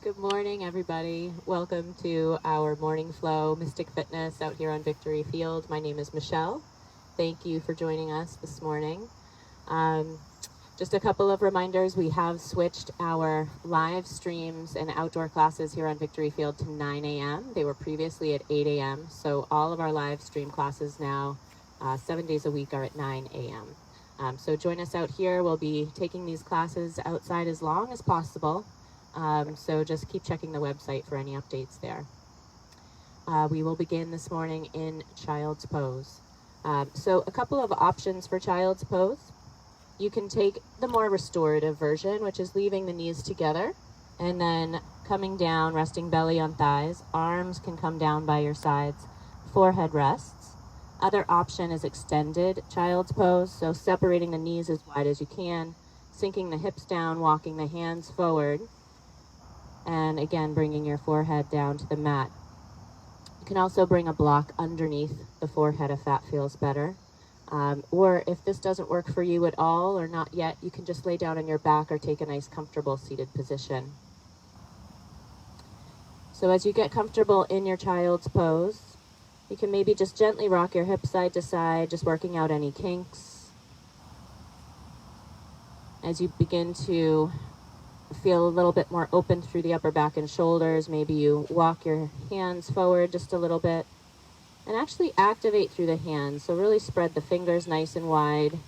Good morning, everybody. Welcome to our morning flow Mystic Fitness out here on Victory Field. My name is Michelle. Thank you for joining us this morning. Just a couple of reminders. We have switched our live streams and outdoor classes here on Victory Field to 9 a.m. They were previously at 8 a.m. So all of our live stream classes now, 7 days a week, are at 9 a.m. So join us out here. We'll be taking these classes outside as long as possible. So just keep checking the website for any updates there. We will begin this morning in Child's Pose. So a couple of options for Child's Pose. You can take the more restorative version, which is leaving the knees together and then coming down, resting belly on thighs. Arms can come down by your sides, forehead rests. Other option is extended Child's Pose, so separating the knees as wide as you can, sinking the hips down, walking the hands forward, and again, bringing your forehead down to the mat. You can also bring a block underneath the forehead if that feels better. Or if this doesn't work for you at all or not yet, you can just lay down on your back or take a nice comfortable seated position. So as you get comfortable in your Child's Pose, you can maybe just gently rock your hips side to side, just working out any kinks. As you begin to feel a little bit more open through the upper back and shoulders, maybe you walk your hands forward just a little bit and actually activate through the hands. So really spread the fingers nice and wide.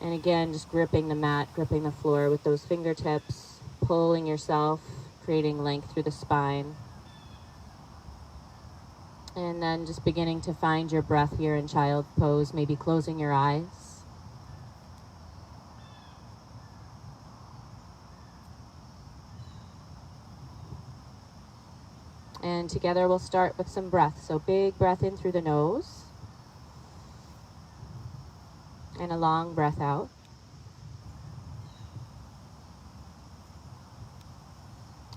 And again, just gripping the mat, gripping the floor with those fingertips, pulling yourself, creating length through the spine. And then just beginning to find your breath here in Child's Pose, maybe closing your eyes. And together we'll start with some breath. So big breath in through the nose. And a long breath out.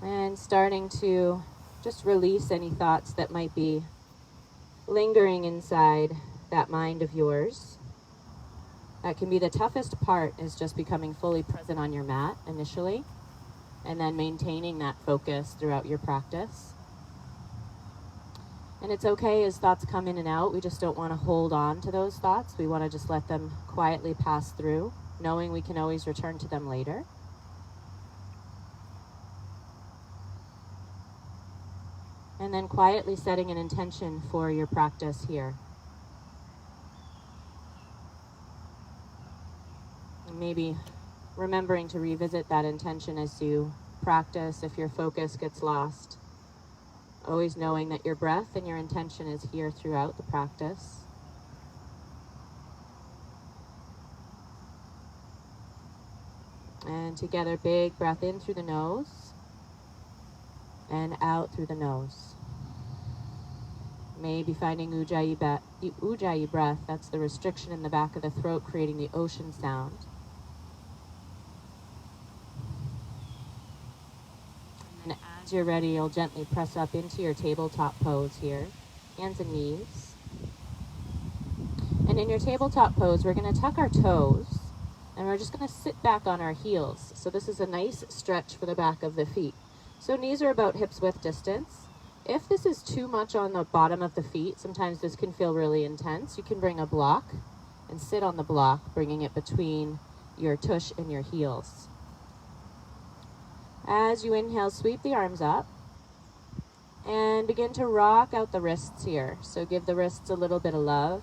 And starting to just release any thoughts that might be lingering inside that mind of yours. That can be the toughest part, is just becoming fully present on your mat initially, and then maintaining that focus throughout your practice. And it's okay as thoughts come in and out. We just don't want to hold on to those thoughts. We want to just let them quietly pass through, knowing we can always return to them later. And then quietly setting an intention for your practice here. And maybe remembering to revisit that intention as you practice if your focus gets lost. Always knowing that your breath and your intention is here throughout the practice. And together, big breath in through the nose and out through the nose. Maybe finding Ujjayi breath. That's the restriction in the back of the throat, creating the ocean sound. And as you're ready, you'll gently press up into your tabletop pose here, hands and knees. And in your tabletop pose, we're going to tuck our toes, and we're just going to sit back on our heels. So this is a nice stretch for the back of the feet. So knees are about hips width distance. If this is too much on the bottom of the feet, sometimes this can feel really intense, you can bring a block and sit on the block, bringing it between your tush and your heels. As you inhale, sweep the arms up and begin to rock out the wrists here. So give the wrists a little bit of love,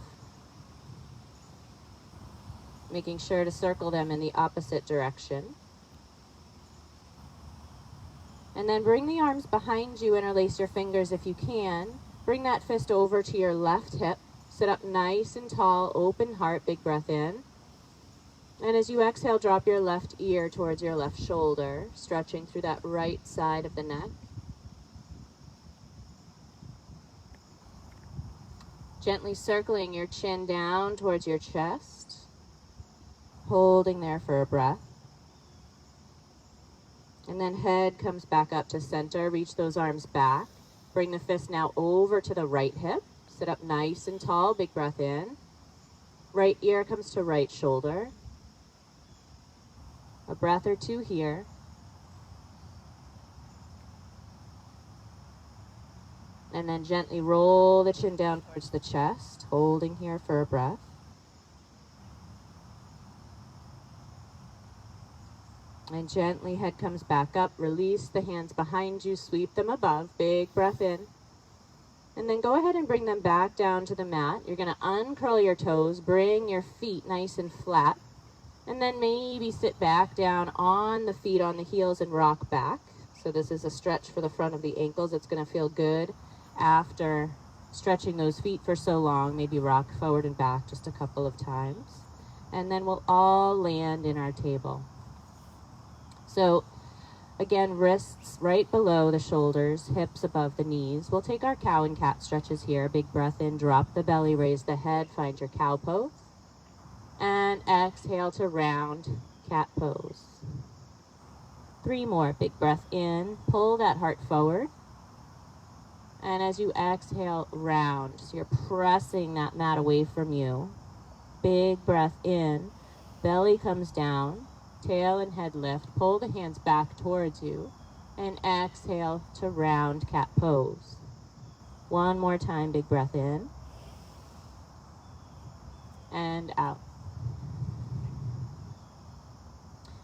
making sure to circle them in the opposite direction. And then bring the arms behind you, interlace your fingers if you can. Bring that fist over to your left hip. Sit up nice and tall, open heart, big breath in. And as you exhale, drop your left ear towards your left shoulder, stretching through that right side of the neck. Gently circling your chin down towards your chest, holding there for a breath. And then head comes back up to center. Reach those arms back. Bring the fist now over to the right hip. Sit up nice and tall, big breath in. Right ear comes to right shoulder. A breath or two here. And then gently roll the chin down towards the chest, holding here for a breath. And gently head comes back up. Release the hands behind you, sweep them above. Big breath in. And then go ahead and bring them back down to the mat. You're going to uncurl your toes, bring your feet nice and flat. And then maybe sit back down on the feet, on the heels, and rock back. So this is a stretch for the front of the ankles. It's going to feel good after stretching those feet for so long. Maybe rock forward and back just a couple of times. And then we'll all land in our table. So again, wrists right below the shoulders, hips above the knees. We'll take our cow and cat stretches here. Big breath in, drop the belly, raise the head, find your cow pose. And exhale to round cat pose. 3 more. Big breath in, pull that heart forward. And as you exhale, round. So you're pressing that mat away from you. Big breath in, belly comes down, tail and head lift. Pull the hands back towards you. And exhale to round cat pose. 1 more time, big breath in. And out.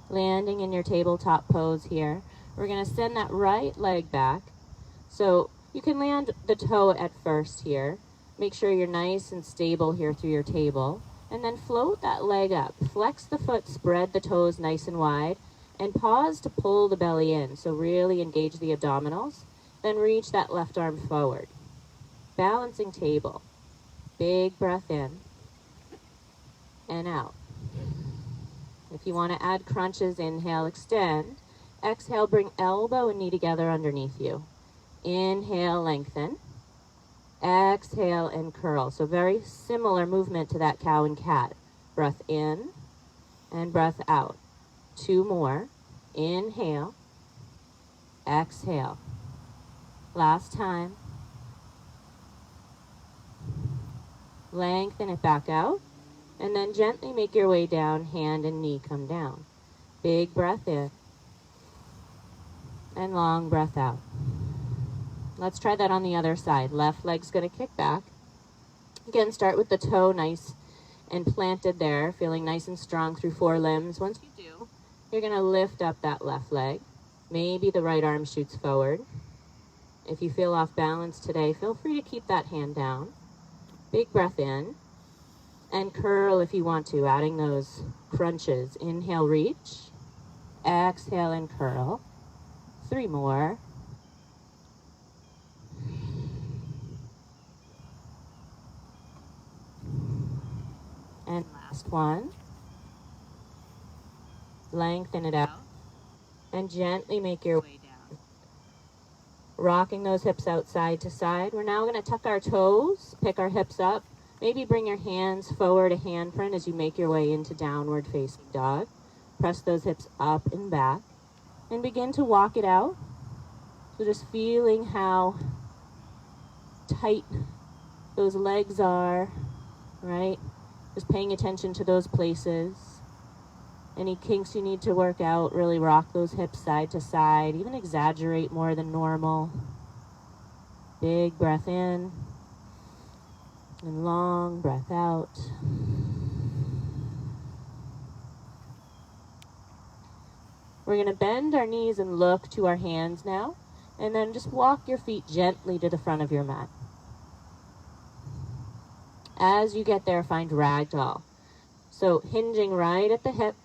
Landing in your tabletop pose here. We're going to send that right leg back. So you can land the toe at first here. Make sure you're nice and stable here through your table. And then float that leg up. Flex the foot, spread the toes nice and wide. And pause to pull the belly in. So really engage the abdominals. Then reach that left arm forward. Balancing table. Big breath in. And out. If you want to add crunches, inhale, extend. Exhale, bring elbow and knee together underneath you. Inhale, lengthen. Exhale and curl. So very similar movement to that cow and cat. Breath in and breath out. 2 more. Inhale. Exhale. Last time. Lengthen it back out. And then gently make your way down, hand and knee come down. Big breath in. And long breath out. Let's try that on the other side. Left leg's going to kick back. Again, start with the toe nice and planted there, feeling nice and strong through 4 limbs. Once you do, you're going to lift up that left leg. Maybe the right arm shoots forward. If you feel off balance today, feel free to keep that hand down. Big breath in. And curl if you want to, adding those crunches. Inhale, reach. Exhale and curl. 3 more. And last one. Lengthen it out. And gently make your way down. Rocking those hips out side to side. We're now going to tuck our toes, pick our hips up. Maybe bring your hands forward, a hand print as you make your way into downward facing dog. Press those hips up and back. And begin to walk it out. So just feeling how tight those legs are, right? Just paying attention to those places. Any kinks you need to work out, really rock those hips side to side. Even exaggerate more than normal. Big breath in. And long breath out. We're going to bend our knees and look to our hands now. And then just walk your feet gently to the front of your mat. As you get there, find ragdoll. So hinging right at the hip.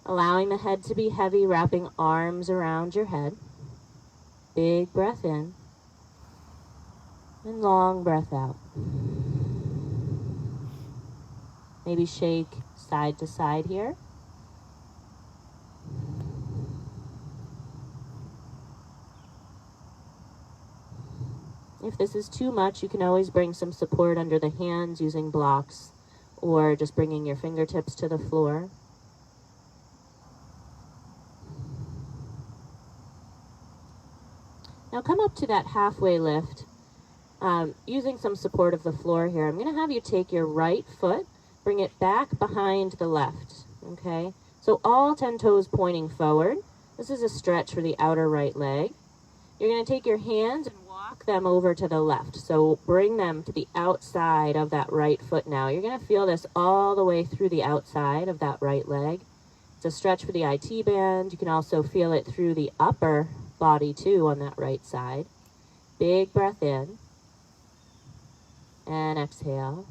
Allowing the head to be heavy, wrapping arms around your head. Big breath in. And long breath out. Maybe shake side to side here. If this is too much, you can always bring some support under the hands using blocks or just bringing your fingertips to the floor. Now come up to that halfway lift. Using some support of the floor here, I'm going to have you take your right foot, bring it back behind the left, okay? So all 10 toes pointing forward. This is a stretch for the outer right leg. You're going to take your hands and walk them over to the left. So bring them to the outside of that right foot now. You're going to feel this all the way through the outside of that right leg. It's a stretch for the IT band. You can also feel it through the upper body too on that right side. Big breath in. And exhale.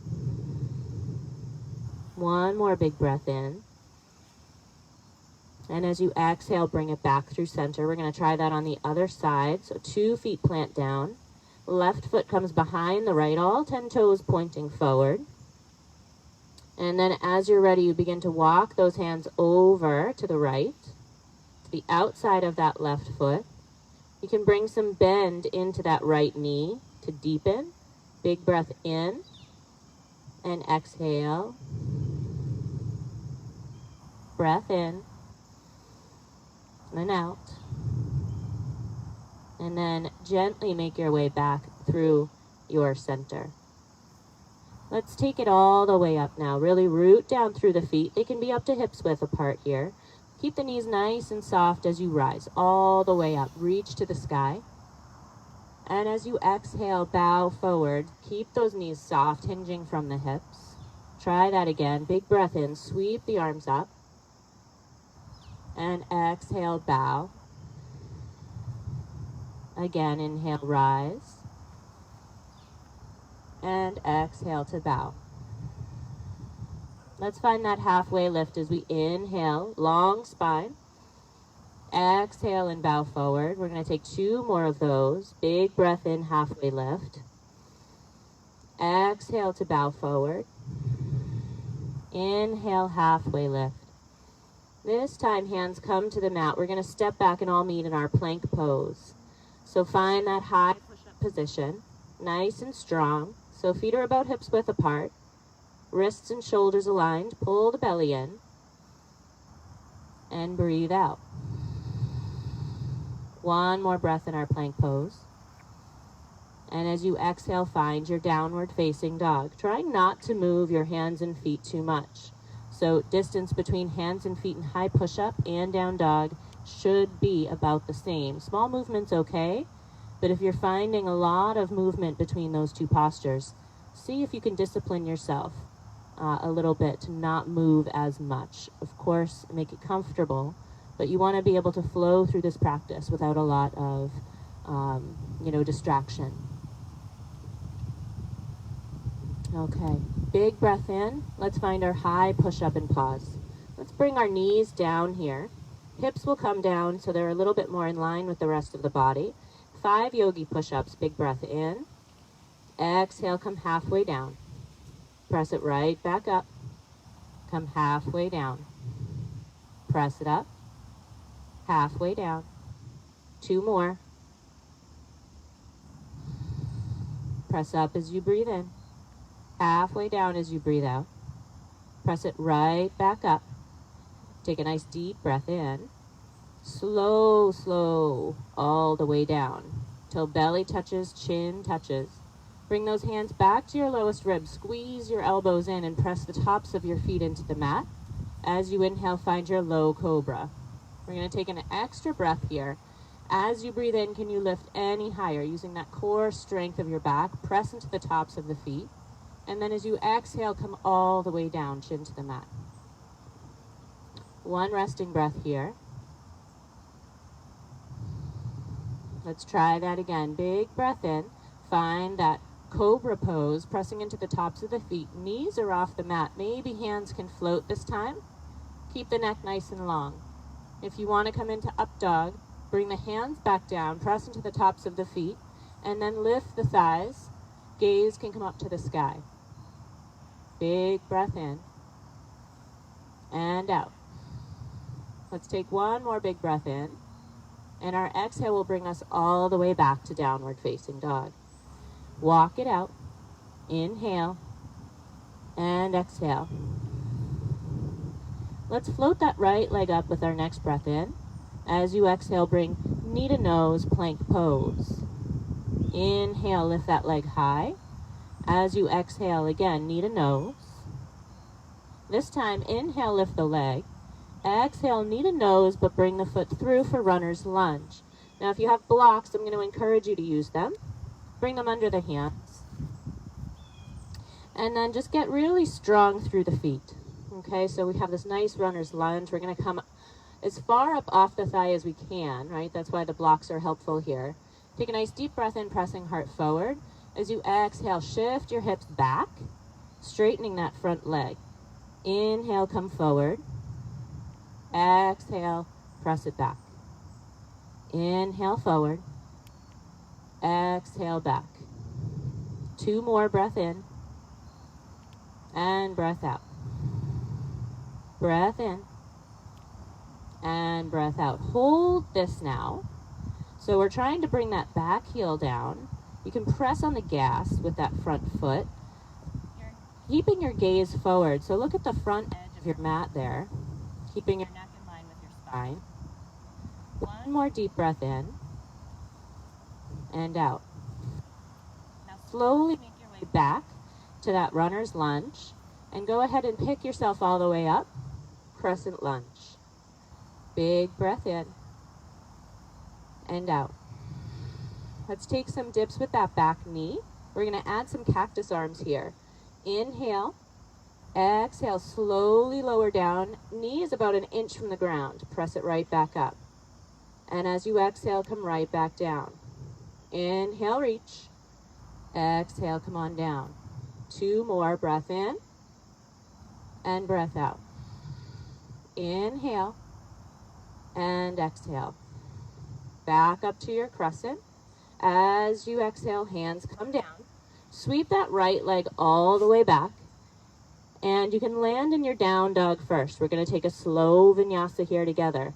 One more big breath in. And as you exhale, bring it back through center. We're going to try that on the other side. So 2 feet plant down. Left foot comes behind the right, all 10 toes pointing forward. And then as you're ready, you begin to walk those hands over to the right, to the outside of that left foot. You can bring some bend into that right knee to deepen. Big breath in and exhale. Breath in and out. And then gently make your way back through your center. Let's take it all the way up now. Really root down through the feet. They can be up to hips width apart here. Keep the knees nice and soft as you rise all the way up. Reach to the sky. And as you exhale, bow forward. Keep those knees soft, hinging from the hips. Try that again. Big breath in. Sweep the arms up. And exhale, bow. Again, inhale, rise. And exhale to bow. Let's find that halfway lift as we inhale, long spine. Exhale and bow forward. We're going to take 2 more of those. Big breath in, halfway lift. Exhale to bow forward. Inhale, halfway lift. This time, hands come to the mat. We're going to step back and all meet in our plank pose. So find that high push-up position, nice and strong. So feet are about hips width apart, wrists and shoulders aligned. Pull the belly in and breathe out. One more breath in our plank pose. And as you exhale, find your downward facing dog. Try not to move your hands and feet too much. So distance between hands and feet in high push-up and down dog should be about the same. Small movement's okay, but if you're finding a lot of movement between those two postures, see if you can discipline yourself a little bit to not move as much. Of course, make it comfortable, but you want to be able to flow through this practice without a lot of, distraction. Okay, big breath in. Let's find our high push-up and pause. Let's bring our knees down here. Hips will come down so they're a little bit more in line with the rest of the body. 5 yogi push-ups. Big breath in. Exhale, come halfway down. Press it right back up. Come halfway down. Press it up. Halfway down. 2 more. Press up as you breathe in. Halfway down as you breathe out. Press it right back up. Take a nice deep breath in. Slow, slow, all the way down till belly touches, chin touches. Bring those hands back to your lowest rib. Squeeze your elbows in and press the tops of your feet into the mat. As you inhale, find your low cobra. We're going to take an extra breath here. As you breathe in, can you lift any higher using that core strength of your back? Press into the tops of the feet. And then as you exhale, come all the way down, chin to the mat. 1 resting breath here. Let's try that again. Big breath in. Find that cobra pose, pressing into the tops of the feet. Knees are off the mat. Maybe hands can float this time. Keep the neck nice and long. If you want to come into up dog, bring the hands back down, press into the tops of the feet, and then lift the thighs. Gaze can come up to the sky. Big breath in and out. Let's take 1 more big breath in, and our exhale will bring us all the way back to downward facing dog. Walk it out. Inhale and exhale. Let's float that right leg up with our next breath in. As you exhale, bring knee to nose, plank pose. Inhale, lift that leg high. As you exhale, again, knee to nose. This time, inhale, lift the leg. Exhale, knee to nose, but bring the foot through for runner's lunge. Now if you have blocks, I'm going to encourage you to use them. Bring them under the hands. And then just get really strong through the feet. Okay, so we have this nice runner's lunge. We're going to come as far up off the thigh as we can, right? That's why the blocks are helpful here. Take a nice deep breath in, pressing heart forward. As you exhale, shift your hips back, straightening that front leg. Inhale, come forward. Exhale, press it back. Inhale, forward. Exhale, back. 2 more, breath in. And breath out. Breath in. And breath out. Hold this now. So we're trying to bring that back heel down. You can press on the gas with that front foot. You're keeping your gaze forward. So look at the front edge of your mat there. Keeping your neck in line with your spine. 1 more deep breath in. And out. Now slowly make your way back to that runner's lunge. And go ahead and pick yourself all the way up. Crescent lunge. Big breath in. And out. Let's take some dips with that back knee. We're going to add some cactus arms here. Inhale. Exhale. Slowly lower down. Knee is about 1 inch from the ground. Press it right back up. And as you exhale, come right back down. Inhale, reach. Exhale, come on down. 2 more. Breath in. And breath out. Inhale. And exhale. Back up to your crescent. As you exhale, hands come down. Sweep that right leg all the way back. And you can land in your down dog first. We're going to take a slow vinyasa here together.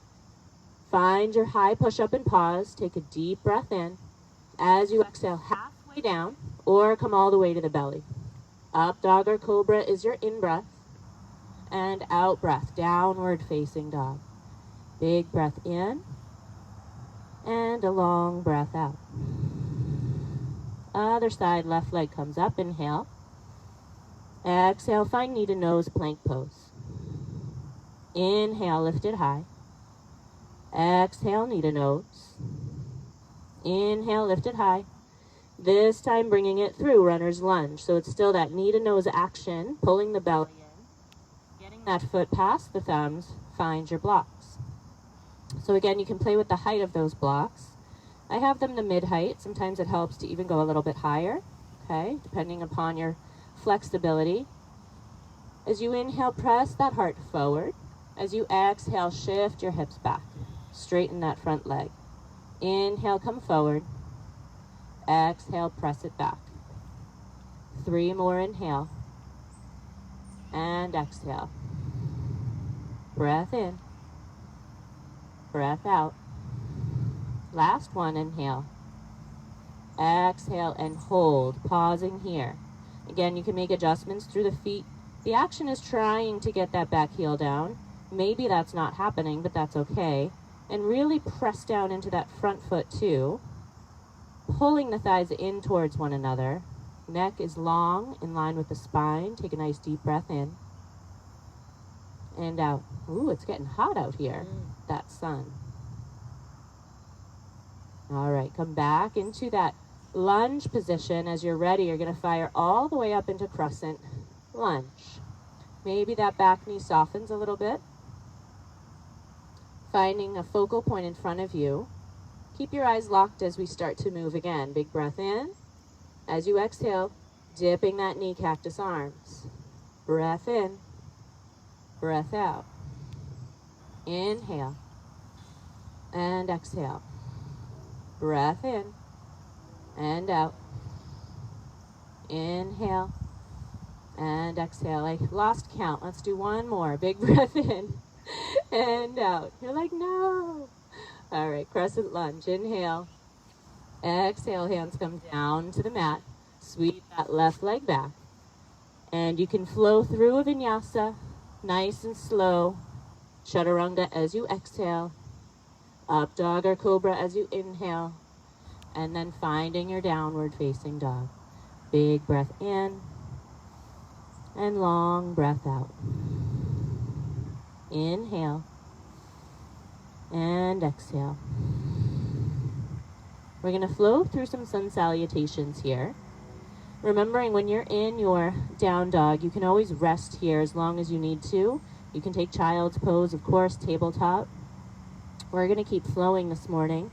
Find your high push-up and pause. Take a deep breath in. As you exhale, halfway down or come all the way to the belly. Up dog or cobra is your in-breath. And out breath, downward facing dog. Big breath in. And a long breath out. Other side, left leg comes up. Inhale. Exhale, find knee to nose plank pose. Inhale, lift it high. Exhale, knee to nose. Inhale, lift it high. This time bringing it through runner's lunge. So it's still that knee to nose action, pulling the belly in. Getting that foot past the thumbs, find your blocks. So again, you can play with the height of those blocks. I have them the mid-height. Sometimes it helps to even go a little bit higher, okay, depending upon your flexibility. As you inhale, press that heart forward. As you exhale, shift your hips back. Straighten that front leg. Inhale, come forward. Exhale, press it back. 3 more, inhale. And exhale. Breath in. Breath out. Last one, inhale. Exhale and hold, pausing here. Again, you can make adjustments through the feet. The action is trying to get that back heel down. Maybe that's not happening, but that's okay. And really press down into that front foot too. Pulling the thighs in towards one another. Neck is long, in line with the spine. Take a nice deep breath in. And out. Ooh, it's getting hot out here. That sun. All right, come back into that lunge position. As you're ready, you're going to fire all the way up into crescent lunge. Maybe that back knee softens a little bit. Finding a focal point in front of you. Keep your eyes locked as we start to move again. Big breath in. As you exhale, dipping that knee, cactus arms. Breath in. Breath out. Inhale. And exhale. Breath in. And out. Inhale. And exhale. I lost count. Let's do one more. Big breath in. And out. You're like, no. All right, crescent lunge. Inhale. Exhale, hands come down to the mat. Sweep that left leg back. And you can flow through a vinyasa, nice and slow. Chaturanga as you exhale. Up dog or cobra as you inhale. And then finding your downward facing dog. Big breath in. And long breath out. Inhale. And exhale. We're going to flow through some sun salutations here. Remembering when you're in your down dog, you can always rest here as long as you need to. You can take child's pose, of course, tabletop. We're going to keep flowing this morning,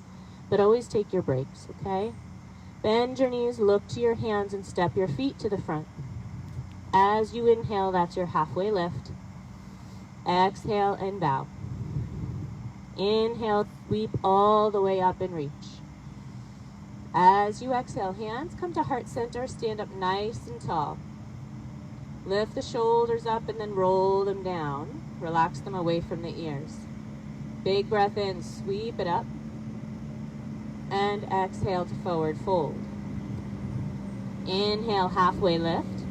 but always take your breaks, okay? Bend your knees, look to your hands, and step your feet to the front. As you inhale, that's your halfway lift. Exhale and bow. Inhale, sweep all the way up and reach. As you exhale, hands come to heart center, stand up nice and tall. Lift the shoulders up and then roll them down. Relax them away from the ears. Big breath in, sweep it up. And exhale to forward fold. Inhale, halfway lift.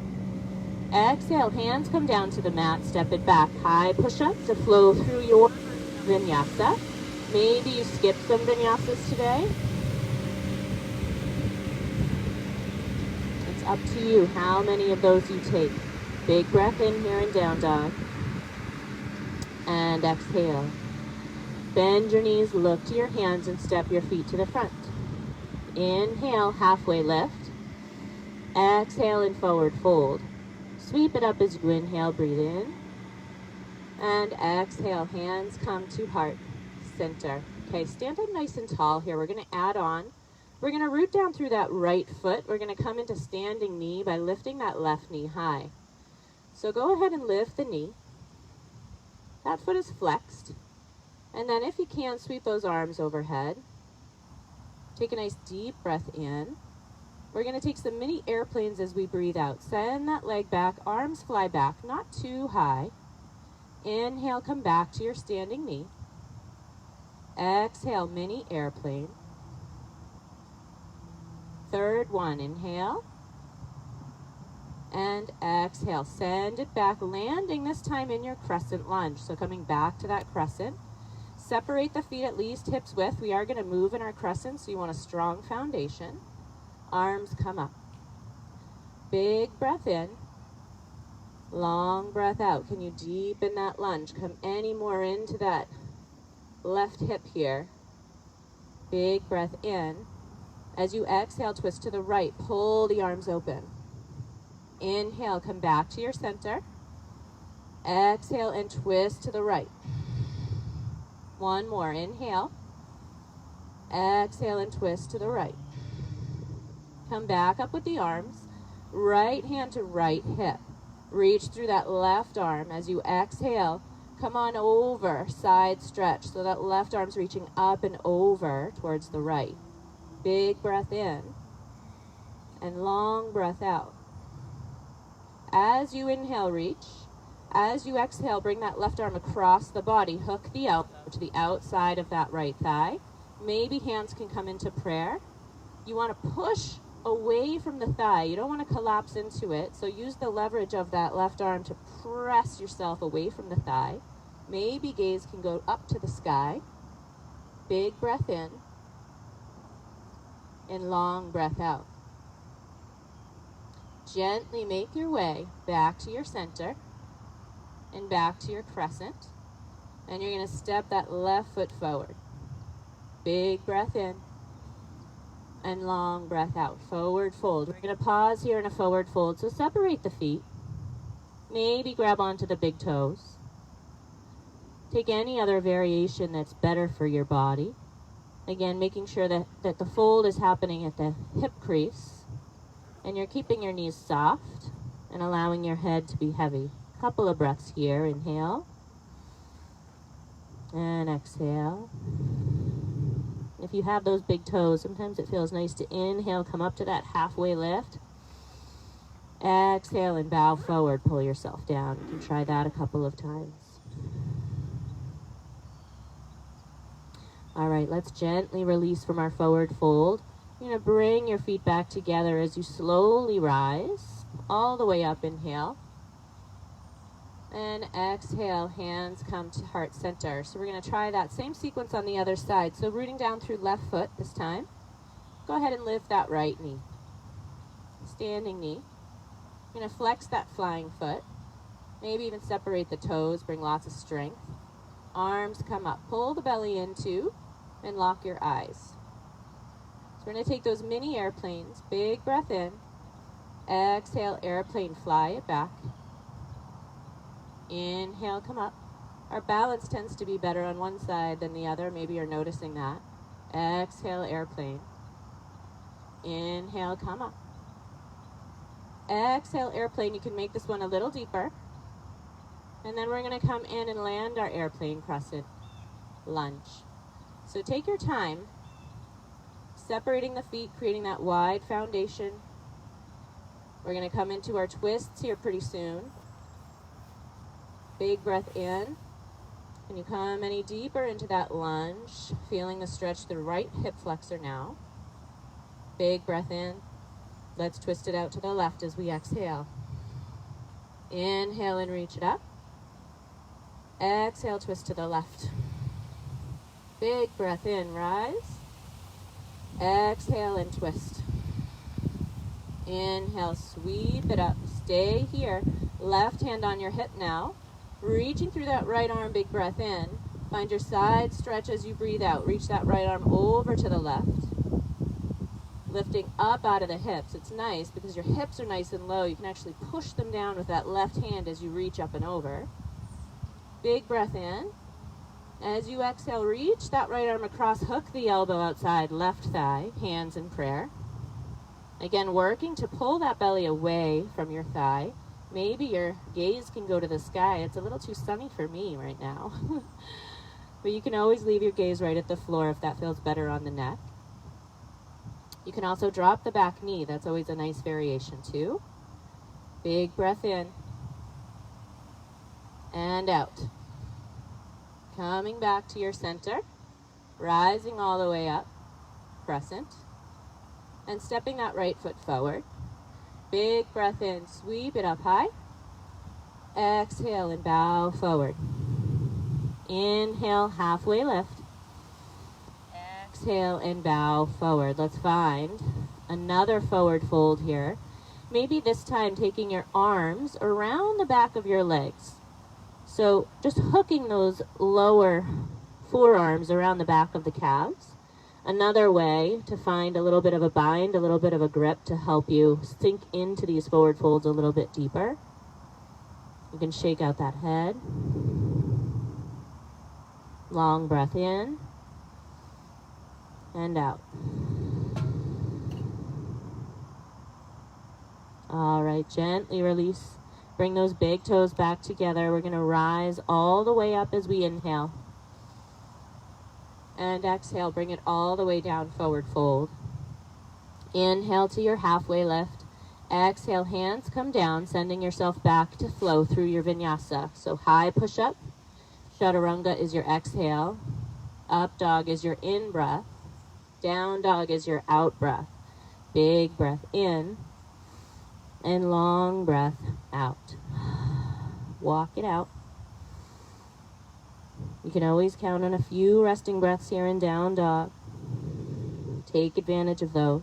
Exhale, hands come down to the mat, step it back. High push-up to flow through your vinyasa. Maybe you skip some vinyasas today. It's up to you how many of those you take. Big breath in here in down dog. And exhale. Bend your knees, look to your hands, and step your feet to the front. Inhale, halfway lift. Exhale and forward fold. Sweep it up as you inhale, breathe in. And exhale, hands come to heart center. Okay, stand up nice and tall here. We're going to add on. We're going to root down through that right foot. We're going to come into standing knee by lifting that left knee high. So go ahead and lift the knee. That foot is flexed. And then if you can, sweep those arms overhead. Take a nice deep breath in. We're going to take some mini airplanes as we breathe out. Send that leg back, arms fly back, not too high. Inhale, come back to your standing knee. Exhale, mini airplane. Third one, inhale. And exhale, send it back, landing this time in your crescent lunge. So coming back to that crescent. Separate the feet at least hips width. We are going to move in our crescent, so you want a strong foundation. Arms come up. Big breath in. Long breath out. Can you deepen that lunge? Come any more into that left hip here. Big breath in. As you exhale, twist to the right. Pull the arms open. Inhale, come back to your center. Exhale and twist to the right. One more. Inhale. Exhale and twist to the right. Come back up with the arms. Right hand to right hip. Reach through that left arm. As you exhale, come on over. Side stretch. So that left arm's reaching up and over towards the right. Big breath in. And long breath out. As you inhale, reach. As you exhale, bring that left arm across the body. Hook the elbow to the outside of that right thigh. Maybe hands can come into prayer. You want to push away from the thigh. You don't want to collapse into it. So use the leverage of that left arm to press yourself away from the thigh. Maybe gaze can go up to the sky. Big breath in. And long breath out. Gently make your way back to your center. And back to your crescent. And you're going to step that left foot forward. Big breath in. And long breath out. Forward fold. We're going to pause here in a forward fold. So separate the feet. Maybe grab onto the big toes. Take any other variation that's better for your body. Again, making sure that the fold is happening at the hip crease. And you're keeping your knees soft and allowing your head to be heavy. Couple of breaths here. Inhale and exhale. If you have those big toes, sometimes it feels nice to inhale, come up to that halfway lift. Exhale and bow forward, pull yourself down. You can try that a couple of times. All right, let's gently release from our forward fold. You're going to bring your feet back together as you slowly rise all the way up. Inhale. And exhale, hands come to heart center. So we're going to try that same sequence on the other side. So rooting down through left foot this time. Go ahead and lift that right knee. Standing knee. You're going to flex that flying foot. Maybe even separate the toes, bring lots of strength. Arms come up. Pull the belly into and lock your eyes. So we're going to take those mini airplanes. Big breath in. Exhale, airplane, fly it back. Inhale, come up. Our balance tends to be better on one side than the other. Maybe you're noticing that. Exhale, airplane. Inhale, come up. Exhale, airplane. You can make this one a little deeper. And then we're going to come in and land our airplane crescent lunge. So take your time, separating the feet, creating that wide foundation. We're going to come into our twists here pretty soon. Big breath in. Can you come any deeper into that lunge? Feeling the stretch through the right hip flexor now. Big breath in. Let's twist it out to the left as we exhale. Inhale and reach it up. Exhale, twist to the left. Big breath in, rise. Exhale and twist. Inhale, sweep it up. Stay here. Left hand on your hip now. Reaching through that right arm, big breath in. Find your side stretch as you breathe out. Reach that right arm over to the left. Lifting up out of the hips. It's nice because your hips are nice and low. You can actually push them down with that left hand as you reach up and over. Big breath in. As you exhale, reach that right arm across. Hook the elbow outside, left thigh, hands in prayer. Again, working to pull that belly away from your thigh. Maybe your gaze can go to the sky. It's a little too sunny for me right now. But you can always leave your gaze right at the floor if that feels better on the neck. You can also drop the back knee. That's always a nice variation too. Big breath in. And out. Coming back to your center. Rising all the way up. Crescent. And stepping that right foot forward. Big breath in, sweep it up high. Exhale and bow forward. Inhale, halfway lift. Exhale and bow forward. Let's find another forward fold here. Maybe this time taking your arms around the back of your legs. So just hooking those lower forearms around the back of the calves. Another way to find a little bit of a bind, a little bit of a grip to help you sink into these forward folds a little bit deeper. You can shake out that head. Long breath in and out. All right, gently release. Bring those big toes back together. We're going to rise all the way up as we inhale. And exhale, bring it all the way down, forward fold. Inhale to your halfway lift. Exhale, hands come down, sending yourself back to flow through your vinyasa. So high push-up. Chaturanga is your exhale. Up dog is your in-breath. Down dog is your out-breath. Big breath in. And long breath out. Walk it out. You can always count on a few resting breaths here in down dog. Take advantage of those.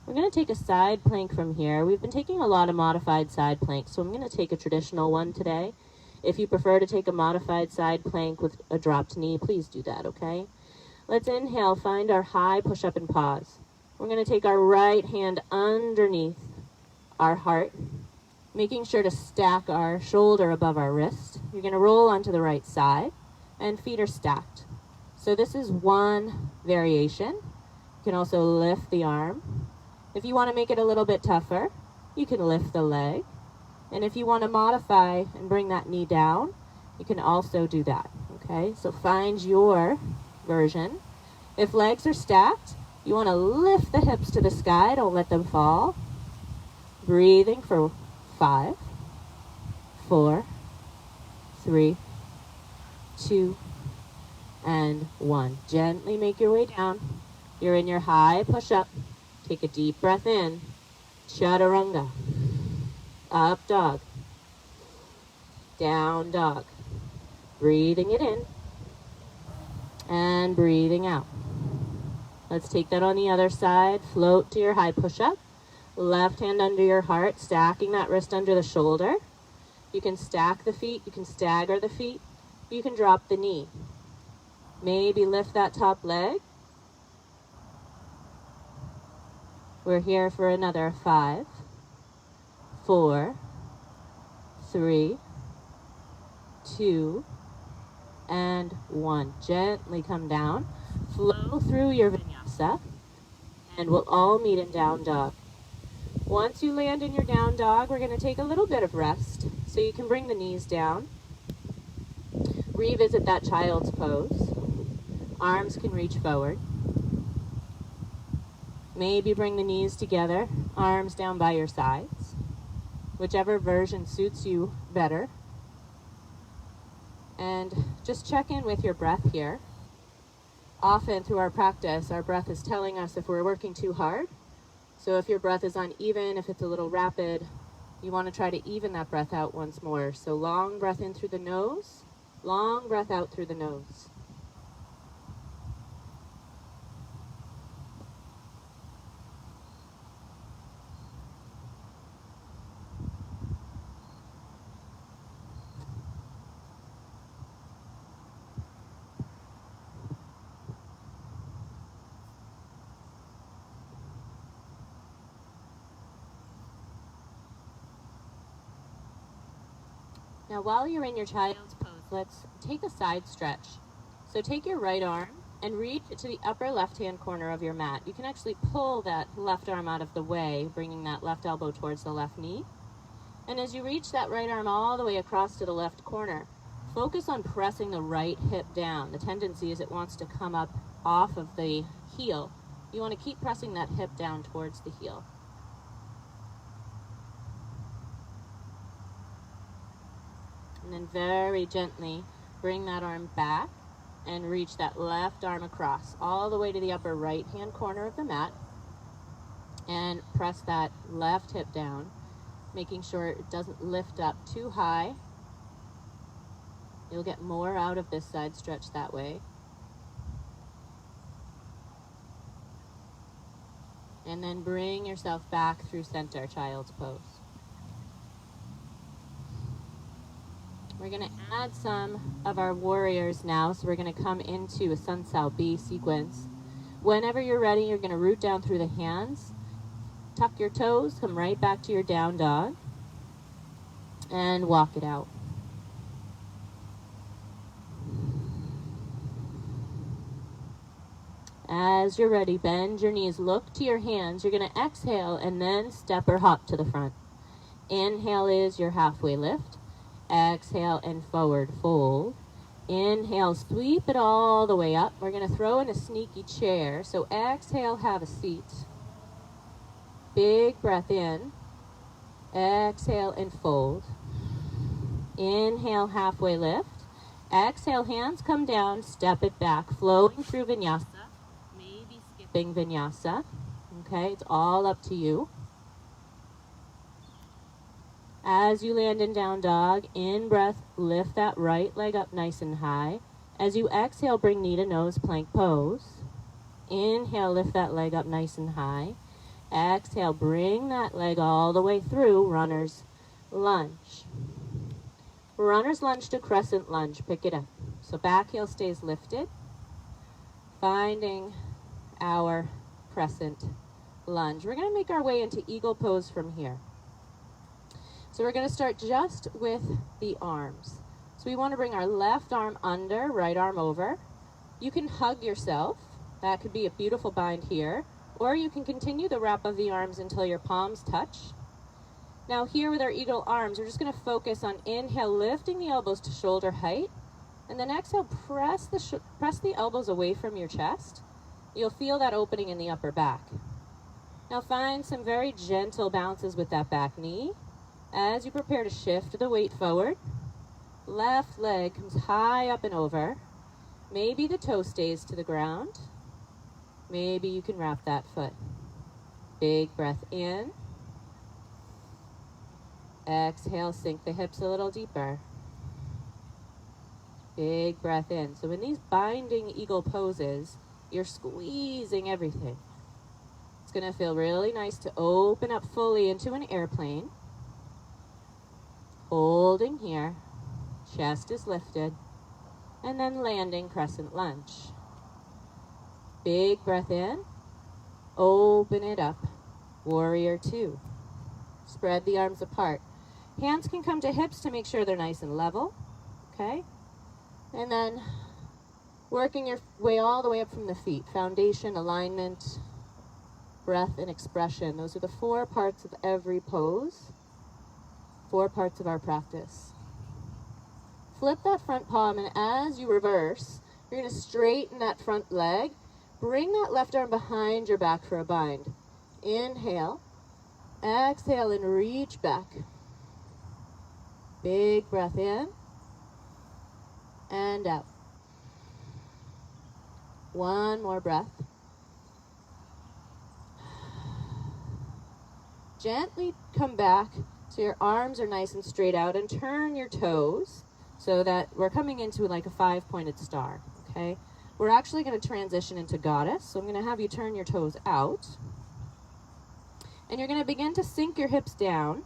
We're going to take a side plank from here. We've been taking a lot of modified side planks, so I'm going to take a traditional one today. If you prefer to take a modified side plank with a dropped knee, please do that, okay? Let's inhale, find our high push-up and pause. We're going to take our right hand underneath our heart, making sure to stack our shoulder above our wrist. You're going to roll onto the right side, and feet are stacked. So this is one variation. You can also lift the arm. If you want to make it a little bit tougher, you can lift the leg. And if you want to modify and bring that knee down, you can also do that, okay? So find your version. If legs are stacked, you want to lift the hips to the sky. Don't let them fall. Breathing for 5, 4, 3, 2, and 1. Gently make your way down. You're in your high push-up. Take a deep breath in. Chaturanga. Up dog. Down dog. Breathing it in. And breathing out. Let's take that on the other side. Float to your high push-up. Left hand under your heart, stacking that wrist under the shoulder. You can stack the feet, you can stagger the feet, you can drop the knee. Maybe lift that top leg. We're here for another 5, 4, 3, 2, and 1. Gently come down, flow through your vinyasa, and we'll all meet in down dog. Once you land in your down dog, we're going to take a little bit of rest, so you can bring the knees down. Revisit that child's pose. Arms can reach forward. Maybe bring the knees together, arms down by your sides. Whichever version suits you better. And just check in with your breath here. Often through our practice, our breath is telling us if we're working too hard. So if your breath is uneven, if it's a little rapid, you want to try to even that breath out once more. So long breath in through the nose, long breath out through the nose. Now while you're in your child's pose, let's take a side stretch. So take your right arm and reach to the upper left-hand corner of your mat. You can actually pull that left arm out of the way, bringing that left elbow towards the left knee. And as you reach that right arm all the way across to the left corner, focus on pressing the right hip down. The tendency is it wants to come up off of the heel. You want to keep pressing that hip down towards the heel. And then very gently bring that arm back and reach that left arm across all the way to the upper right hand corner of the mat, and press that left hip down, making sure it doesn't lift up too high. You'll get more out of this side stretch that way. And then bring yourself back through center, child's pose. We're going to add some of our warriors now, so we're going to come into a Sun Sao B sequence. Whenever you're ready, you're going to root down through the hands, tuck your toes, come right back to your down dog, and walk it out. As you're ready, bend your knees, look to your hands. You're going to exhale and then step or hop to the front. Inhale is your halfway lift. Exhale and forward fold. Inhale, sweep it all the way up. We're going to throw in a sneaky chair. So exhale, have a seat. Big breath in. Exhale and fold. Inhale, halfway lift. Exhale, hands come down, step it back, flowing through vinyasa. Maybe skipping vinyasa. Okay, it's all up to you. As you land in down dog, in breath, lift that right leg up nice and high. As you exhale, bring knee to nose, plank pose. Inhale, lift that leg up nice and high. Exhale, bring that leg all the way through, runner's lunge. Runner's lunge to crescent lunge, pick it up. So back heel stays lifted, finding our crescent lunge. We're going to make our way into eagle pose from here. So we're going to start just with the arms. So we want to bring our left arm under, right arm over. You can hug yourself. That could be a beautiful bind here. Or you can continue the wrap of the arms until your palms touch. Now here with our eagle arms, we're just going to focus on inhale, lifting the elbows to shoulder height. And then exhale, press the elbows away from your chest. You'll feel that opening in the upper back. Now find some very gentle bounces with that back knee. As you prepare to shift the weight forward, left leg comes high up and over. Maybe the toe stays to the ground. Maybe you can wrap that foot. Big breath in. Exhale, sink the hips a little deeper. Big breath in. So in these binding eagle poses, you're squeezing everything. It's going to feel really nice to open up fully into an airplane. Holding here, chest is lifted. and then landing crescent lunge. Big breath in, open it up, warrior two. Spread the arms apart. Hands can come to hips to make sure they're nice and level, okay? And then working your way all the way up from the feet. Foundation, alignment, breath, and expression. Those are the 4 parts of every pose, 4 parts of our practice. Flip that front palm, and as you reverse, you're going to straighten that front leg. Bring that left arm behind your back for a bind. Inhale, exhale, and reach back. Big breath in and out. One more breath. Gently come back so your arms are nice and straight out, and turn your toes so that we're coming into like a 5-pointed star, okay? We're actually going to transition into goddess, so I'm going to have you turn your toes out. And you're going to begin to sink your hips down.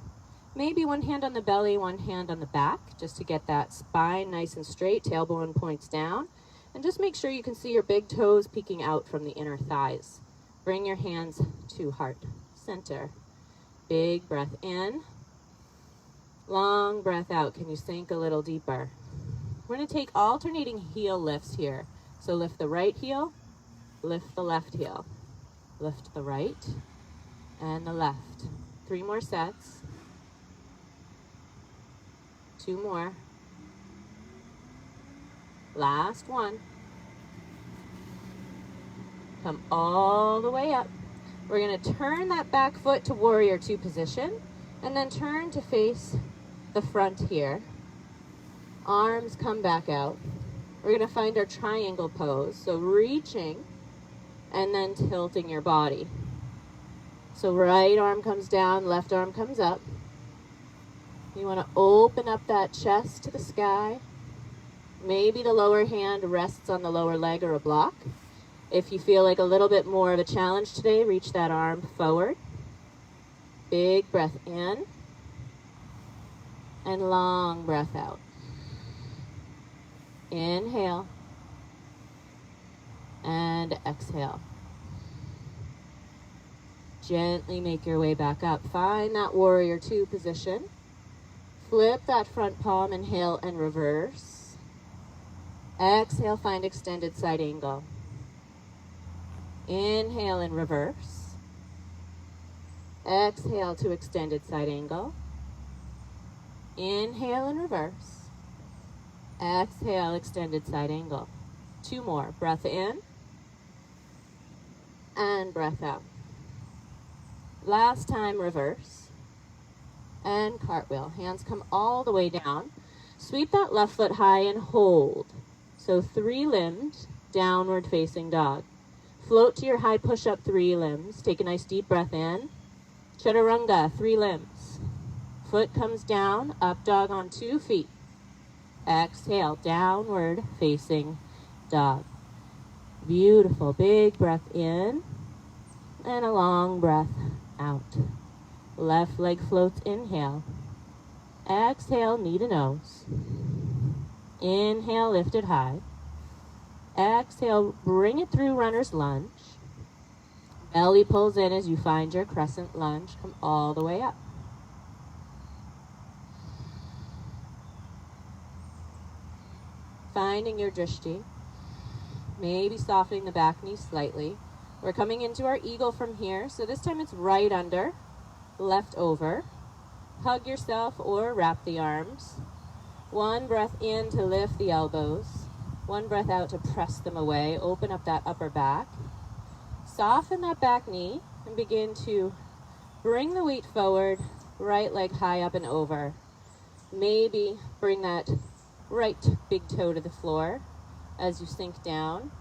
Maybe one hand on the belly, one hand on the back, just to get that spine nice and straight, tailbone points down. And just make sure you can see your big toes peeking out from the inner thighs. Bring your hands to heart center. Big breath in. Long breath out. Can you sink a little deeper? We're going to take alternating heel lifts here. So lift the right heel, lift the left heel. Lift the right and the left. 3 more sets. 2 more. Last one. Come all the way up. We're going to turn that back foot to warrior two position, and then turn to face the front here. Arms come back out. We're going to find our triangle pose. So reaching and then tilting your body. So right arm comes down, left arm comes up. You want to open up that chest to the sky. Maybe the lower hand rests on the lower leg or a block. If you feel like a little bit more of a challenge today, reach that arm forward. Big breath in. And long breath out. Inhale. And exhale. Gently make your way back up. Find that warrior two position. Flip that front palm, inhale and reverse. Exhale, find extended side angle. Inhale and reverse. Exhale to extended side angle. Inhale and reverse. Exhale, extended side angle. 2 more. Breath in and breath out. Last time, reverse and cartwheel. Hands come all the way down. Sweep that left foot high and hold. So 3 limbs, downward facing dog. Float to your high push-up 3 limbs. Take a nice deep breath in. Chaturanga, 3 limbs. Foot comes down, up dog on 2 feet. Exhale, downward facing dog. Beautiful. Big breath in and a long breath out. Left leg floats, inhale. Exhale, knee to nose. Inhale, lift it high. Exhale, bring it through runner's lunge. Belly pulls in as you find your crescent lunge. Come all the way up. Finding your drishti. Maybe softening the back knee slightly. We're coming into our eagle from here. So this time it's right under, left over. Hug yourself or wrap the arms. 1 breath in to lift the elbows. 1 breath out to press them away. Open up that upper back. Soften that back knee and begin to bring the weight forward. Right leg high up and over. Maybe bring that right big toe to the floor as you sink down.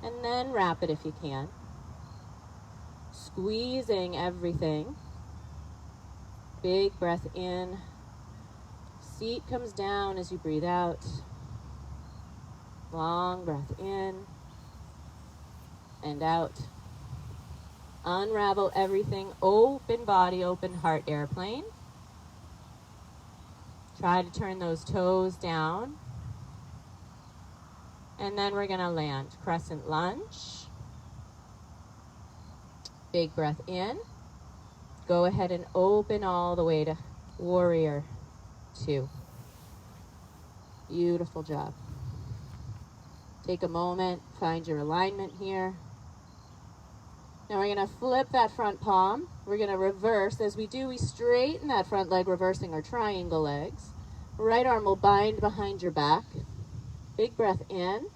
And then wrap it if you can. Squeezing everything. Big breath in. Seat comes down as you breathe out. Long breath in and out. Unravel everything. Open body, open heart, airplane. Try to turn those toes down. And then we're going to land. Crescent lunge. Big breath in. Go ahead and open all the way to warrior 2. Beautiful job. Take a moment, find your alignment here. Now we're going to flip that front palm. We're going to reverse. As we do, we straighten that front leg, reversing our triangle legs. Right arm will bind behind your back. Big breath in.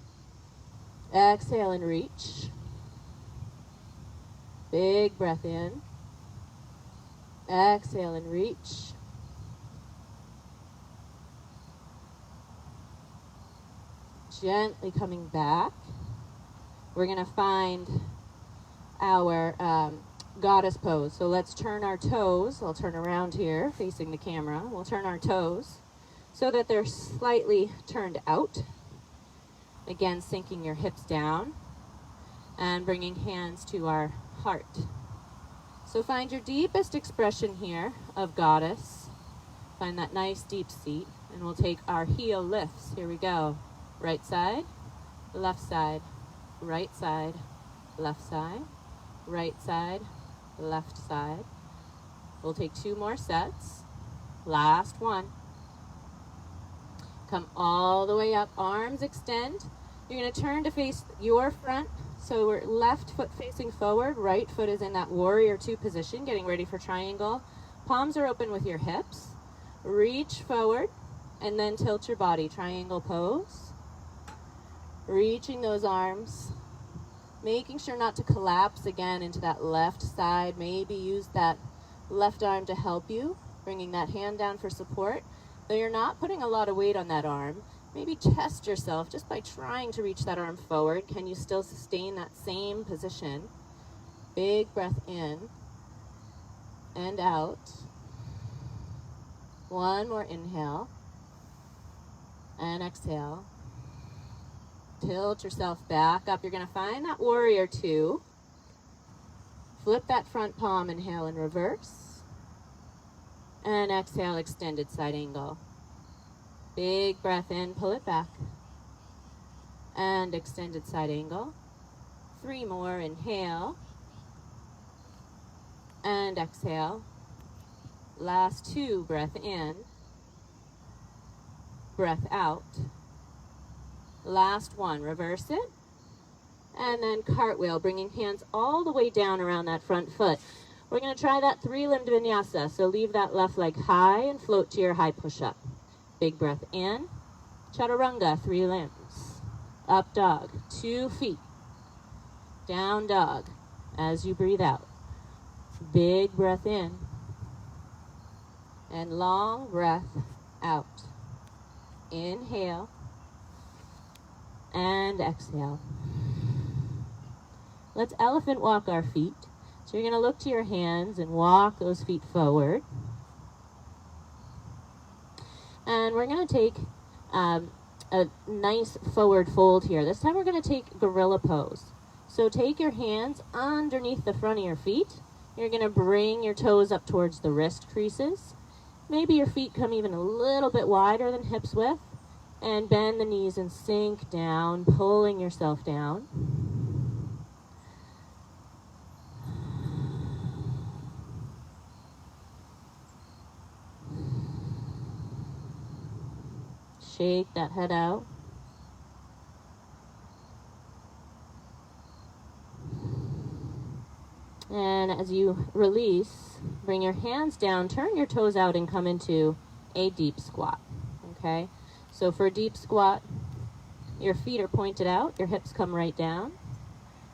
Exhale and reach. Big breath in. Exhale and reach. Gently coming back. We're going to find our goddess pose. So let's turn our toes. I'll turn around here facing the camera. We'll turn our toes so that they're slightly turned out. Again, sinking your hips down and bringing hands to our heart. So find your deepest expression here of goddess. Find that nice deep seat, and we'll take our heel lifts. Here we go. Right side, left side, right side, left side, right side, left side. We'll take 2 more sets. Last one. Come all the way up, arms extend. You're going to turn to face your front. So we're left foot facing forward, right foot is in that warrior 2 position, getting ready for triangle. Palms are open with your hips. Reach forward and then tilt your body, triangle pose. Reaching those arms, making sure not to collapse again into that left side. Maybe use that left arm to help you, bringing that hand down for support. Though you're not putting a lot of weight on that arm, maybe test yourself just by trying to reach that arm forward. Can you still sustain that same position? Big breath in and out. One more inhale and exhale. Tilt yourself back up. You're going to find that warrior 2. Flip that front palm, inhale and reverse. And exhale, extended side angle. Big breath in, pull it back. And extended side angle. 3 more, inhale. And exhale. Last 2, breath in. Breath out. Last 1, reverse it. And then cartwheel, bringing hands all the way down around that front foot. We're going to try that 3-limbed vinyasa. So leave that left leg high and float to your high push-up. Big breath in. Chaturanga, 3 limbs. Up dog, 2 feet. Down dog as you breathe out. Big breath in. And long breath out. Inhale. And exhale. Let's elephant walk our feet. So you're going to look to your hands and walk those feet forward. And we're going to take a nice forward fold here. This time we're going to take gorilla pose. So take your hands underneath the front of your feet. You're going to bring your toes up towards the wrist creases. Maybe your feet come even a little bit wider than hips width. And bend the knees and sink down, pulling yourself down. Shake that head out. And as you release, bring your hands down, turn your toes out, and come into a deep squat. Okay? So for a deep squat, your feet are pointed out, your hips come right down.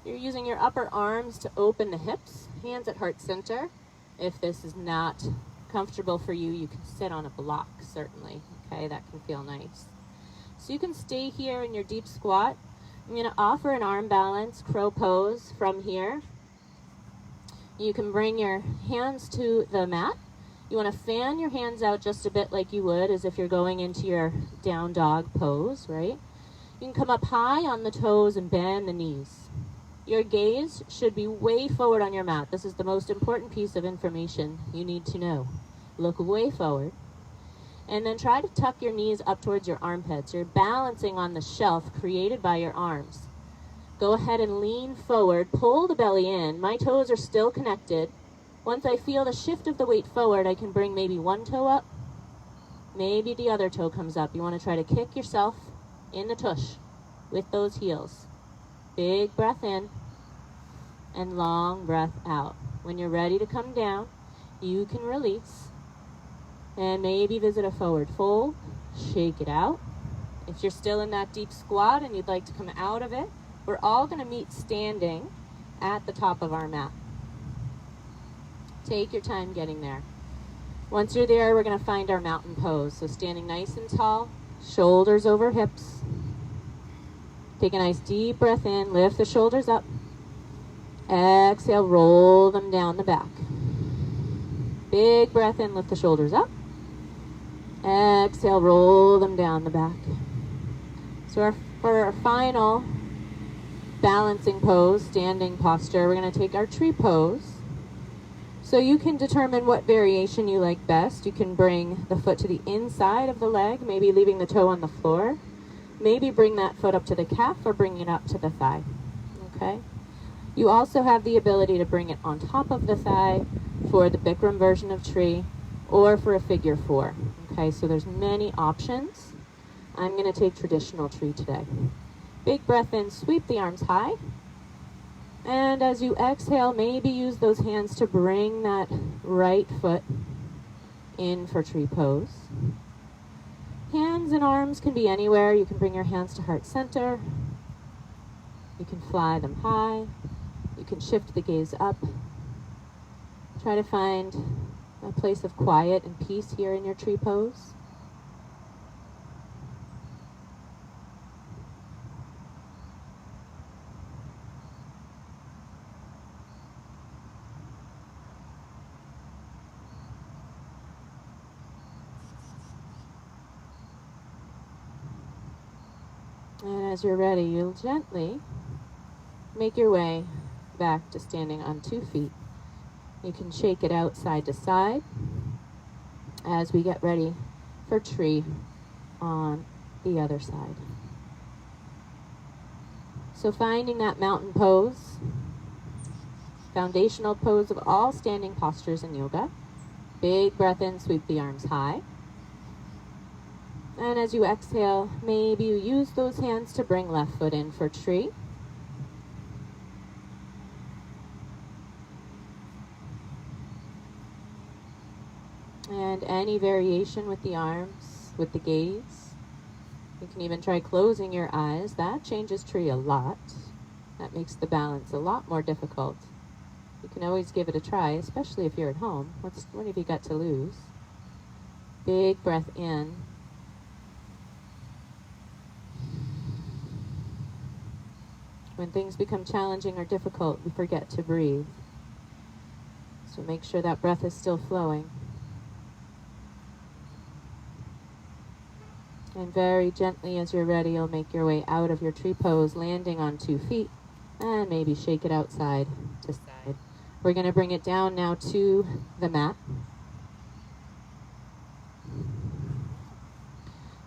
You're using your upper arms to open the hips, hands at heart center. If this is not comfortable for you, you can sit on a block, certainly. Okay, that can feel nice. So you can stay here in your deep squat. I'm going to offer an arm balance, crow pose from here. You can bring your hands to the mat. You want to fan your hands out just a bit like you would as if you're going into your down dog pose, right? You can come up high on the toes and bend the knees. Your gaze should be way forward on your mat. This is the most important piece of information you need to know. Look way forward. And then try to tuck your knees up towards your armpits. You're balancing on the shelf created by your arms. Go ahead and lean forward, pull the belly in. My toes are still connected. Once I feel the shift of the weight forward, I can bring maybe one toe up, maybe the other toe comes up. You want to try to kick yourself in the tush with those heels. Big breath in and long breath out. When you're ready to come down, you can release and maybe visit a forward fold. Shake it out. If you're still in that deep squat and you'd like to come out of it, we're all going to meet standing at the top of our mat. Take your time getting there. Once you're there, we're going to find our mountain pose. So standing nice and tall, shoulders over hips. Take a nice deep breath in, lift the shoulders up. Exhale, roll them down the back. Big breath in, lift the shoulders up. Exhale, roll them down the back. So for our final balancing pose, standing posture, we're going to take our tree pose. So you can determine what variation you like best. You can bring the foot to the inside of the leg, maybe leaving the toe on the floor. Maybe bring that foot up to the calf or bring it up to the thigh. Okay? You also have the ability to bring it on top of the thigh for the Bikram version of tree or for a figure four. Okay, so there's many options. I'm going to take traditional tree today. Big breath in, sweep the arms high. And as you exhale, maybe use those hands to bring that right foot in for tree pose. Hands and arms can be anywhere. You can bring your hands to heart center. You can fly them high. You can shift the gaze up. Try to find a place of quiet and peace here in your tree pose. And as you're ready, you'll gently make your way back to standing on 2 feet. You can shake it out side to side as we get ready for tree on the other side. So finding that mountain pose, foundational pose of all standing postures in yoga. Big breath in, sweep the arms high. And as you exhale, maybe you use those hands to bring left foot in for tree. And any variation with the arms, with the gaze. You can even try closing your eyes. That changes tree a lot. That makes the balance a lot more difficult. You can always give it a try, especially if you're at home. What have you got to lose? Big breath in. When things become challenging or difficult, we forget to breathe. So make sure that breath is still flowing. And very gently, as you're ready, you'll make your way out of your tree pose, landing on 2 feet, and maybe shake it out side to side. We're going to bring it down now to the mat.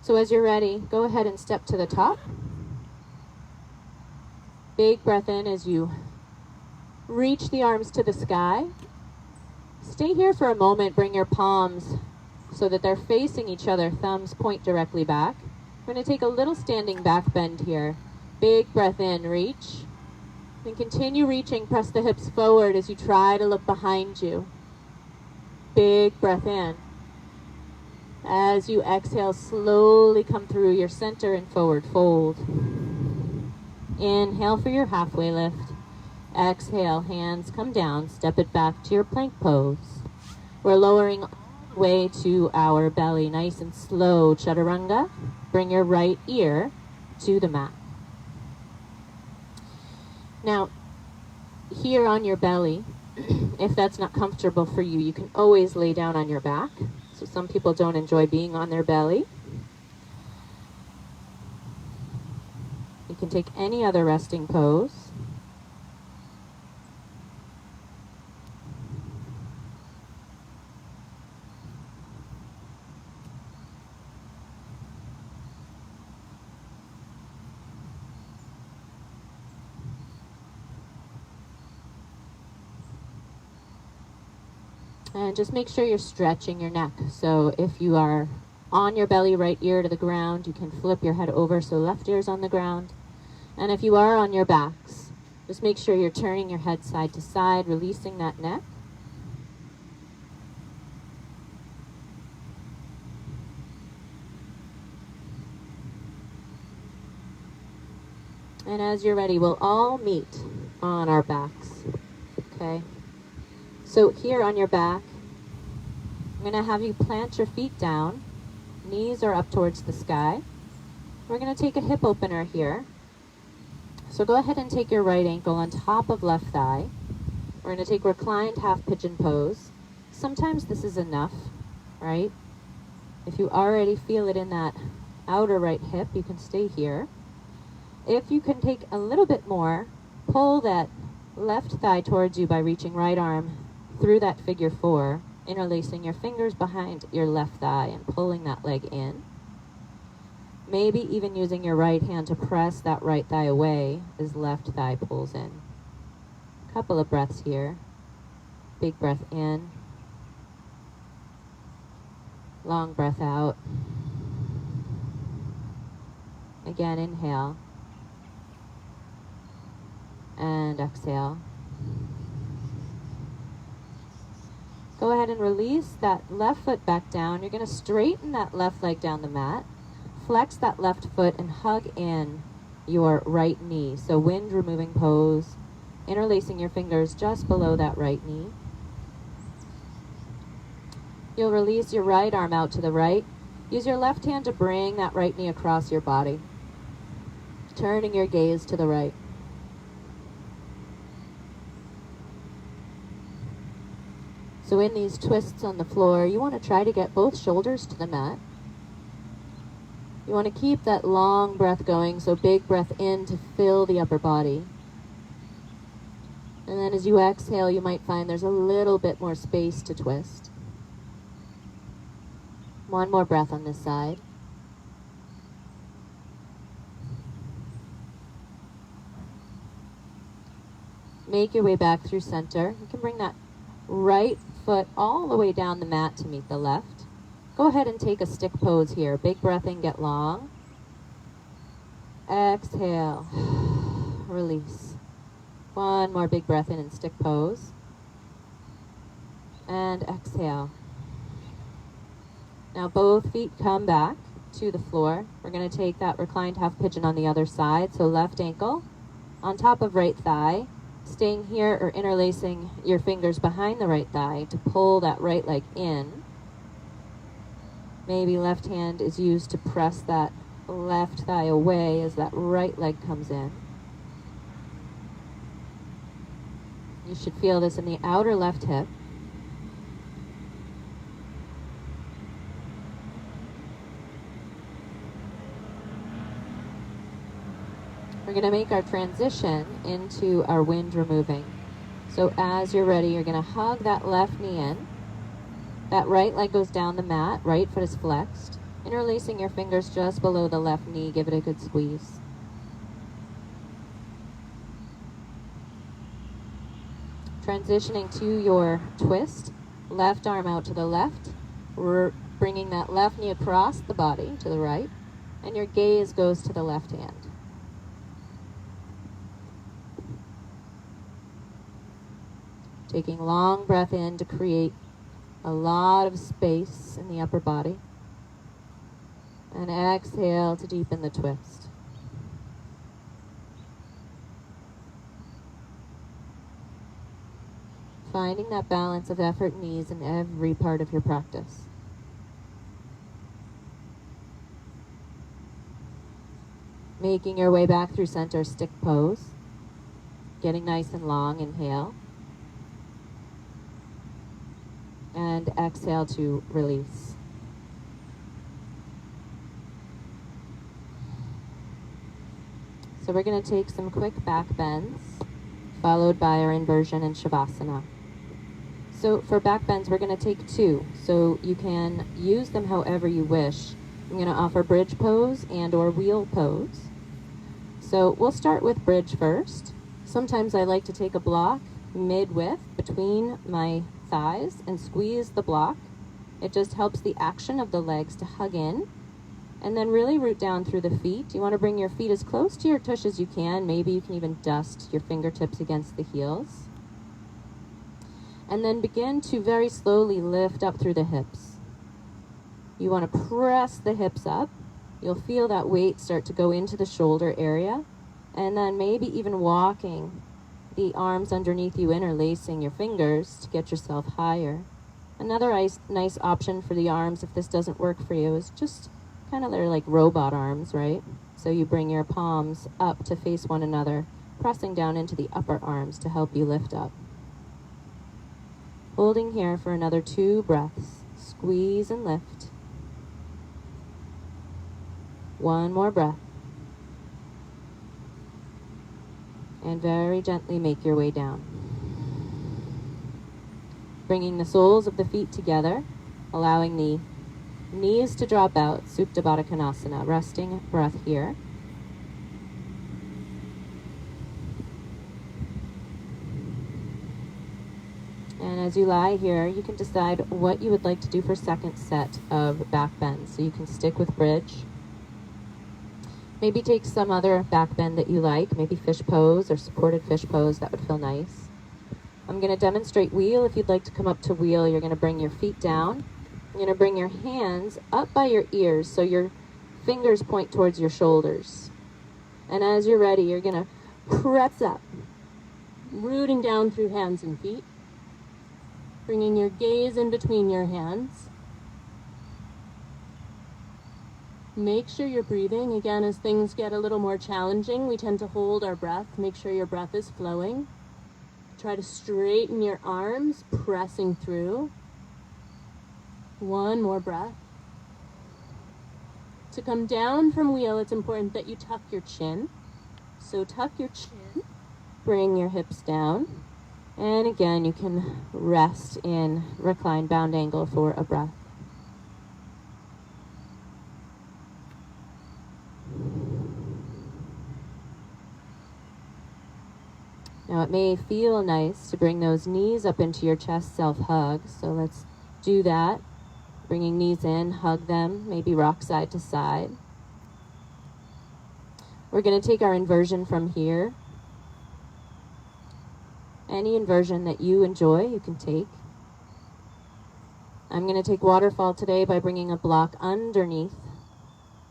So as you're ready, go ahead and step to the top. Big breath in as you reach the arms to the sky. Stay here for a moment. Bring your palms so that they're facing each other. Thumbs point directly back. We're going to take a little standing back bend here. Big breath in, reach. And continue reaching. Press the hips forward as you try to look behind you. Big breath in. As you exhale, slowly come through your center and forward fold. Inhale for your halfway lift. Exhale, hands come down. Step it back to your plank pose. We're lowering way to our belly. Nice and slow, chaturanga. Bring your right ear to the mat. Now, here on your belly, if that's not comfortable for you, you can always lay down on your back. So some people don't enjoy being on their belly. You can take any other resting pose. And just make sure you're stretching your neck. So if you are on your belly, right ear to the ground, you can flip your head over so left ear's on the ground. And if you are on your backs, just make sure you're turning your head side to side, releasing that neck. And as you're ready, we'll all meet on our backs, okay? So here on your back, I'm gonna have you plant your feet down, knees are up towards the sky. We're gonna take a hip opener here. So go ahead and take your right ankle on top of left thigh. We're gonna take reclined half pigeon pose. Sometimes this is enough, right? If you already feel it in that outer right hip, you can stay here. If you can take a little bit more, pull that left thigh towards you by reaching right arm through that figure 4, interlacing your fingers behind your left thigh and pulling that leg in. Maybe even using your right hand to press that right thigh away as left thigh pulls in. Couple of breaths here. Big breath in. Long breath out. Again, inhale. And exhale. Go ahead and release that left foot back down. You're going to straighten that left leg down the mat. Flex that left foot and hug in your right knee. So wind removing pose, interlacing your fingers just below that right knee. You'll release your right arm out to the right. Use your left hand to bring that right knee across your body, turning your gaze to the right. So in these twists on the floor, you want to try to get both shoulders to the mat. You want to keep that long breath going, so big breath in to fill the upper body. And then as you exhale, you might find there's a little bit more space to twist. One more breath on this side. Make your way back through center. You can bring that right foot all the way down the mat to meet the left. Go ahead and take a stick pose here. Big breath in, get long. Exhale. Release. One more big breath in and stick pose. And exhale. Now both feet come back to the floor. We're going to take that reclined half pigeon on the other side. So left ankle on top of right thigh. Staying here or interlacing your fingers behind the right thigh to pull that right leg in. Maybe left hand is used to press that left thigh away as that right leg comes in. You should feel this in the outer left hip. We're going to make our transition into our wind removing. So as you're ready, you're going to hug that left knee in. That right leg goes down the mat, right foot is flexed. Interlacing your fingers just below the left knee, give it a good squeeze. Transitioning to your twist, left arm out to the left. We're bringing that left knee across the body to the right, and your gaze goes to the left hand. Taking a long breath in to create a lot of space in the upper body. And exhale to deepen the twist. Finding that balance of effort and ease in every part of your practice. Making your way back through center, stick pose. Getting nice and long, inhale. And exhale to release. So we're going to take some quick back bends, followed by our inversion and Shavasana. So for back bends, we're going to take 2, so you can use them however you wish. I'm going to offer bridge pose and or wheel pose. So we'll start with bridge first. Sometimes I like to take a block mid-width between my thighs and squeeze the block. It just helps the action of the legs to hug in. And then really root down through the feet. You want to bring your feet as close to your tush as you can. Maybe you can even dust your fingertips against the heels. And then begin to very slowly lift up through the hips. You want to press the hips up. You'll feel that weight start to go into the shoulder area. And then maybe even walking the arms underneath you, interlacing your fingers to get yourself higher. Another nice option for the arms, if this doesn't work for you, is just kind of they're like robot arms, right? So you bring your palms up to face one another, pressing down into the upper arms to help you lift up. Holding here for another 2 breaths. Squeeze and lift. 1 more breath. And very gently make your way down. Bringing the soles of the feet together, allowing the knees to drop out, Supta Baddha Konasana, resting breath here. And as you lie here, you can decide what you would like to do for second set of back bends. So you can stick with bridge. Maybe take some other back bend that you like, maybe fish pose or supported fish pose, that would feel nice. I'm going to demonstrate wheel. If you'd like to come up to wheel, you're going to bring your feet down. You're going to bring your hands up by your ears so your fingers point towards your shoulders. And as you're ready, you're going to press up, rooting down through hands and feet, bringing your gaze in between your hands. Make sure you're breathing. Again, as things get a little more challenging, we tend to hold our breath. Make sure your breath is flowing. Try to straighten your arms, pressing through. 1 more breath. To come down from wheel, it's important that you tuck your chin. So tuck your chin, bring your hips down. And again, you can rest in reclined bound angle for a breath. Now it may feel nice to bring those knees up into your chest self-hug, so let's do that. Bringing knees in, hug them, maybe rock side to side. We're going to take our inversion from here. Any inversion that you enjoy, you can take. I'm going to take waterfall today by bringing a block underneath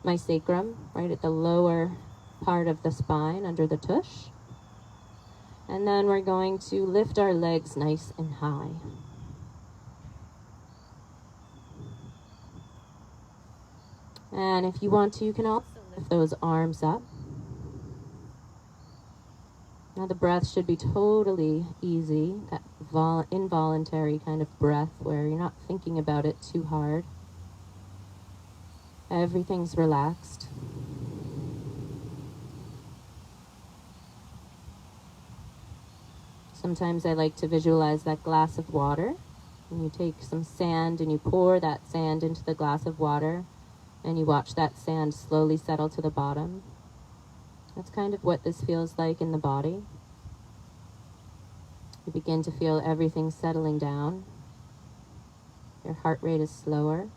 my sacrum, right at the lower part of the spine, under the tush. And then we're going to lift our legs nice and high. And if you want to, you can also lift those arms up. Now the breath should be totally easy, that involuntary kind of breath where you're not thinking about it too hard. Everything's relaxed. Sometimes I like to visualize that glass of water, and you take some sand and you pour that sand into the glass of water, and you watch that sand slowly settle to the bottom. That's kind of what this feels like in the body. You begin to feel everything settling down. Your heart rate is slower.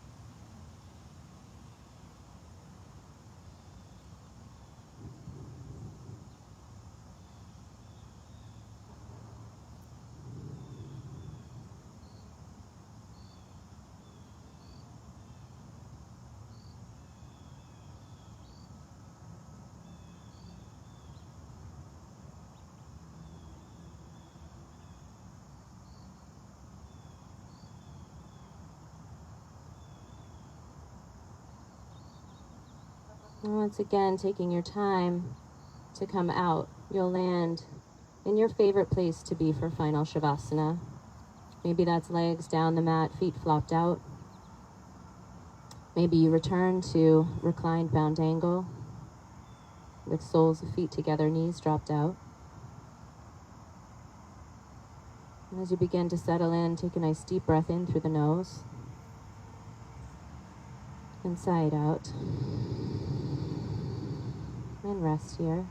Once again, taking your time to come out, you'll land in your favorite place to be for final Shavasana. Maybe that's legs down the mat, feet flopped out. Maybe you return to reclined bound angle with soles of feet together, knees dropped out. And as you begin to settle in, take a nice deep breath in through the nose and sigh it out. And rest here.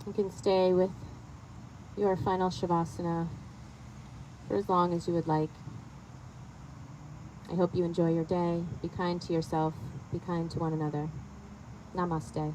You can stay with your final Shavasana for as long as you would like. I hope you enjoy your day. Be kind to yourself. Be kind to one another. Namaste.